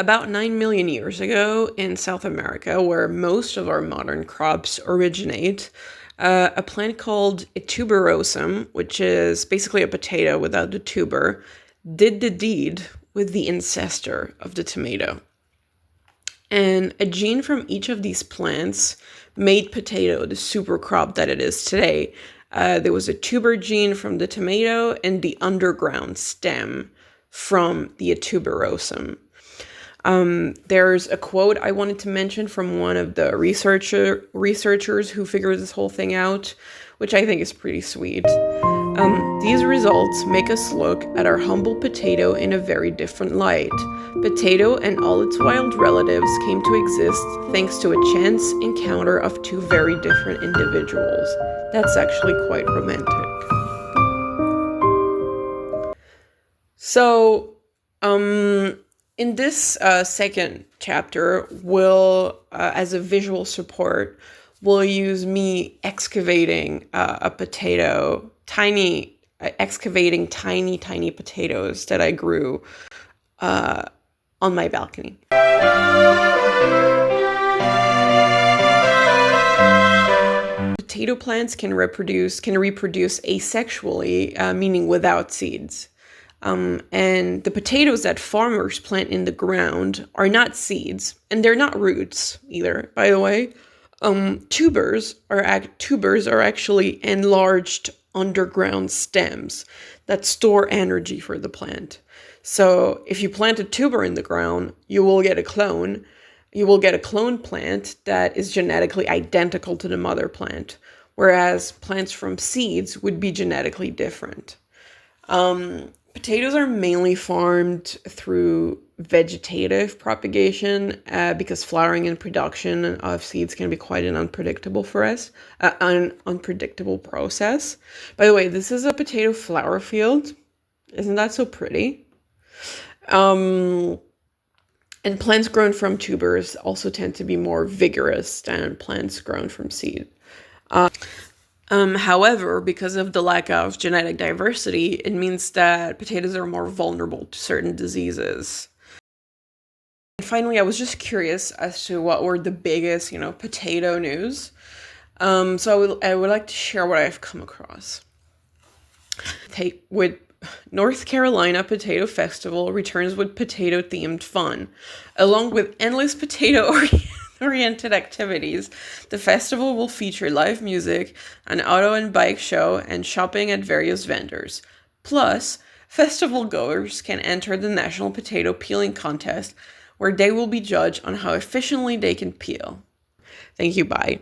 About 9 million years ago in South America, where most of our modern crops originate, a plant called a tuberosum, which is basically a potato without the tuber, did the deed with the ancestor of the tomato. And a gene from each of these plants made potato the super crop that it is today. There was a tuber gene from the tomato and the underground stem from the tuberosum. There's a quote I wanted to mention from one of the researchers who figured this whole thing out, which I think is pretty sweet. These results make us look at our humble potato in a very different light. Potato and all its wild relatives came to exist thanks to a chance encounter of two very different individuals. That's actually quite romantic. So, in this second chapter, as a visual support, we'll use me excavating a potato, excavating tiny potatoes that I grew on my balcony. Potato plants can reproduce asexually, meaning without seeds. And the potatoes that farmers plant in the ground are not seeds, and they're not roots either, by the way. Tubers are actually enlarged underground stems that store energy for the plant. So if you plant a tuber in the ground, you will get a clone. You will get a clone plant that is genetically identical to the mother plant, whereas plants from seeds would be genetically different. Potatoes are mainly farmed through vegetative propagation because flowering and production of seeds can be quite an unpredictable process. By the way, this is a potato flower field. Isn't that so pretty? And plants grown from tubers also tend to be more vigorous than plants grown from seed. However, because of the lack of genetic diversity, it means that potatoes are more vulnerable to certain diseases. And finally, I was just curious as to what were the biggest, potato news. So I would like to share what I've come across. With North Carolina Potato Festival returns with potato-themed fun. Along with endless potato-oriented activities, the festival will feature live music, an auto and bike show, and shopping at various vendors. Plus, festival goers can enter the National Potato Peeling Contest, where they will be judged on how efficiently they can peel. Thank you, bye.